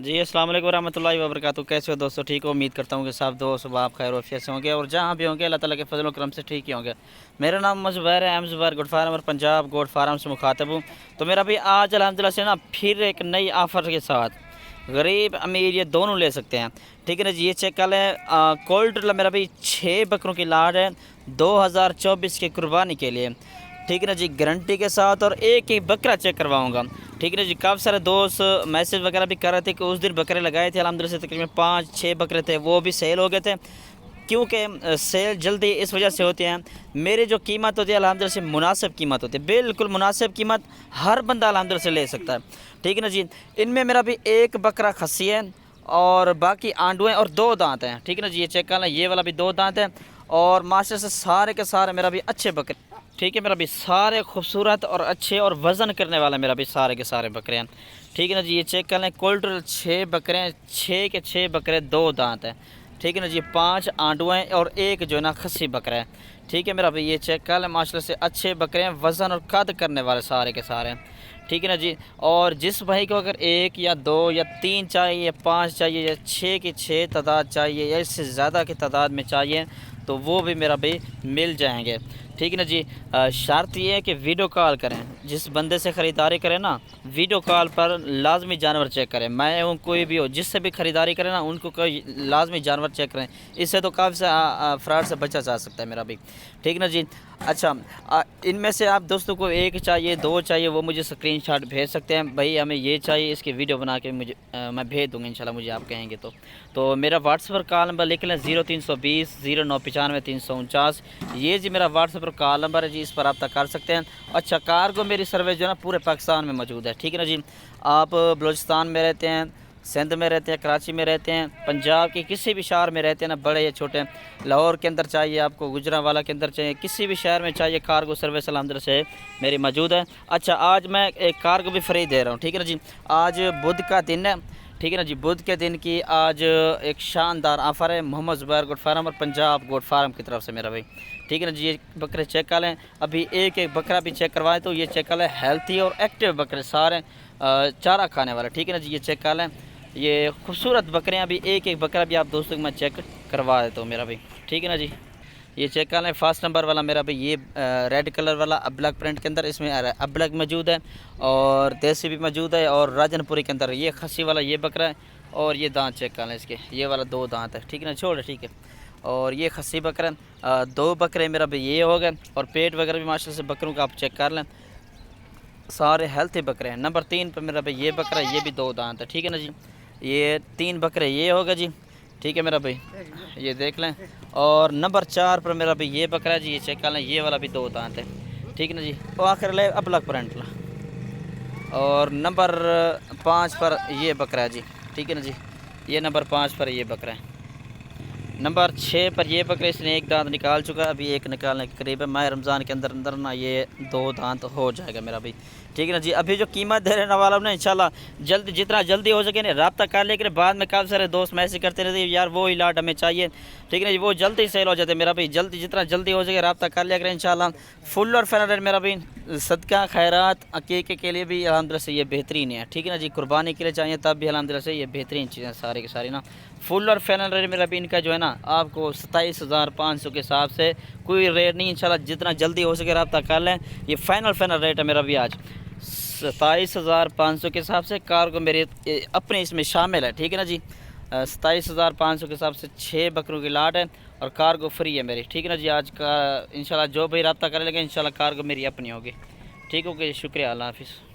जी अस्सलाम वालेकुम रहमतुल्लाहि व बरकातहू। कैसे हो दोस्तों? ठीक हो? उम्मीद करता हूँ कि सब दोस्त आप खैर वफियत से होंगे और जहाँ भी होंगे अल्लाह ताला के फजल व करम से ठीक ही होंगे। मेरा नाम ज़ुबैर है, ज़ुबैर गोट फार्म और पंजाब गोट फार्म से मुखातब हूँ। तो मेरा भी आज अल्हम्दुलिल्लाह से ना फिर एक नई ऑफ़र के साथ गरीब अमीर ये दोनों ले सकते हैं। ठीक है ना जी। ये चेक कर लें, कोल्ड मेरा भी 6 बकरों की लाट है 2024 की कुर्बानी के लिए। ठीक है ना जी, गारंटी के साथ और एक ही बकरा चेक करवाऊंगा। ठीक है ना जी। काफ़ी सारे दोस्त मैसेज वगैरह भी कर रहे थे कि उस दिन बकरे लगाए थे, अल्हम्दुलिल्लाह से तकरीबन 5-6 बकरे थे वो भी सेल हो गए थे। क्योंकि सेल जल्दी इस वजह से होते हैं, मेरी जो कीमत होती है अल्हम्दुलिल्लाह से मुनासिब कीमत होती है, बिल्कुल मुनासिब कीमत हर बंदा अल्हम्दुलिल्लाह से ले सकता है। ठीक है ना जी। इनमें मेरा भी एक बकरा खस्सी है और बाकी आंडुएँ और 2 दांत हैं। ठीक है ना जी। ये चेक कर लें, ये वाला भी 2 दांत है और माशा से सारे के सारे मेरा भी अच्छे बकरे। ठीक है, मेरा भी सारे खूबसूरत और अच्छे और वज़न करने वाले मेरा भी सारे के सारे बकरे हैं। ठीक है ना जी। ये चेक कर लें, कोल्ड 6 बकरे हैं, 6 के 6 बकरे 2 दांत हैं। ठीक है ना जी। 5 आंडुएँ और एक जो है ना खस्सी बकरा है। ठीक है मेरा भाई, ये चेक कर लें, माशाल्लाह से अच्छे बकरे हैं, वज़न और कद करने वाले सारे के सारे हैं। ठीक है ना जी। और जिस भाई को अगर 1 या 2 या 3 चाहिए या 5 चाहिए या 6 की 6 तादाद चाहिए या इससे ज़्यादा की तादाद में चाहिए तो वो भी मेरा भाई मिल जाएंगे। ठीक है ना जी। शर्त ये है कि वीडियो कॉल करें, जिस बंदे से ख़रीदारी करें ना वीडियो कॉल पर लाजमी जानवर चेक करें। मैं हूँ कोई भी हो, जिससे भी ख़रीदारी करें ना उनको कोई लाजमी जानवर चेक करें। इससे तो काफ़ी से फ्रॉड से बचा जा सकता है मेरा भी। ठीक है ना जी। अच्छा, इनमें से आप दोस्तों को 1 चाहिए 2 चाहिए वो मुझे स्क्रीनशॉट भेज सकते हैं, भाई हमें ये चाहिए, इसकी वीडियो बना के मुझे मैं भेज दूँगा इंशाल्लाह, मुझे आप कहेंगे तो मेरा व्हाट्सएप पर कॉल नंबर लिख लें 0320 0995 349। ये जी मेरा व्हाट्सएप पर कॉल नंबर है जी, इस पर रब्ता कर सकते हैं। अच्छा, कार्गो मेरी सर्विस जो है ना पूरे पाकिस्तान में मौजूद है। ठीक है ना जी। आप बलूचिस्तान में रहते हैं, सिंध में रहते हैं, कराची में रहते हैं, पंजाब के किसी भी शहर में रहते हैं ना, बड़े या छोटे, लाहौर के अंदर चाहिए आपको, गुजरांवाला के अंदर चाहिए, किसी भी शहर में चाहिए, कार्गो सर्विस अल्हम्दुलिल्लाह से मेरी मौजूद है। अच्छा, आज मैं एक कार्गो भी फ्री दे रहा हूँ। ठीक है ना जी। आज बुध का दिन है। ठीक है ना जी। बुध के दिन की आज एक शानदार ऑफ़र है मोहम्मद ज़ुबैर गोट फार्म और पंजाब गोट फार्म की तरफ से मेरा भाई। ठीक है ना जी। ये बकरे चेक कर लें, अभी एक एक बकरा भी चेक करवाएं तो ये चेक कर लें, हेल्थी और एक्टिव बकरे सारे चारा खाने वाले। ठीक है ना जी। ये चेक कर लें, ये खूबसूरत बकरियाँ भी, एक एक बकरा भी आप दोस्तों को मैं चेक करवा देता हूँ मेरा भाई। ठीक है ना जी। ये चेक कर लें, फर्स्ट नंबर वाला मेरा भाई, ये रेड कलर वाला अब्लक प्रिंट के अंदर, इसमें अब्लक मौजूद है और देसी भी मौजूद है और राजनपुरी के अंदर ये खस्सी वाला ये बकरा है। और ये दांत चेक कर लें इसके, ये वाला 2 दांत है। ठीक है ना, छोड़ ठीक है। और ये खस्सी बकरा 2 बकरे मेरा भाई ये हो गए और पेट वगैरह भी माशाल्लाह से बकरों का आप चेक कर लें, सारे हेल्थी बकरे हैं। नंबर 3 पर मेरा भाई ये बकरा, ये भी 2 दांत है। ठीक है ना जी। ये 3 बकरे ये होगा जी। ठीक है मेरा भाई, ये देख लें। और नंबर 4 पर मेरा भाई ये बकरा है जी, ये चेक कर लें, ये वाला भी 2 दांत है। ठीक है ना जी। और आखिर ले अबलग प्रिंट ला। और नंबर 5 पर ये बकरा है जी। ठीक है ना जी। ये नंबर 5 पर ये बकरा है। नंबर 6 पर ये बकरे, इसने एक दांत निकाल चुका है, अभी एक निकालने के करीब है। माह रमज़ान के अंदर अंदर ना ये 2 दांत हो जाएगा मेरा भाई। ठीक है ना जी। अभी जो कीमत दे रहे वाला ना इंशाल्लाह जल्द, जितना जल्दी हो सके ना रब्ता कर, लेकर बाद में काफ़ी सारे दोस्त मैसेज करते रहते हैं यार वो ही लाट हमें चाहिए। ठीक है ना जी। वो जल्दी सेल हो जाते हैं मेरा भाई, जल्दी जितना जल्दी हो सके रब्ता कर लिया करें इंशाल्लाह। फुल और फाइनल रेट मेरा भाई सदका खैरात अकीक़े के लिए भी अल्हम्दुलिल्लाह से ये बेहतरीन है। ठीक है ना जी। कुर्बानी के लिए चाहिए तब भी अल्हम्दुलिल्लाह से ये बेहतरीन चीज़ें सारी की सारी ना। फुल और फाइनल रेट मेरा भी इनका जो है ना आपको 27,500 के हिसाब से कोई रेट नहीं, इंशाल्लाह जितना जल्दी हो सके रब्ता कर लें। ये फाइनल रेट है मेरा भी आज 27,500 के हिसाब से। कार्गो मेरे अपने इसमें शामिल है। ठीक है ना जी। 27,500 के हिसाब से 6 बकरों की लाट है और कार्गो फ्री है मेरी। ठीक है ना जी। आज का इंशाल्लाह जो भी रब्ता करेगा इंशाल्लाह कार्गो मेरी अपनी होगी। ठीक हो गई, शुक्रिया, अल्लाह हाफिज़।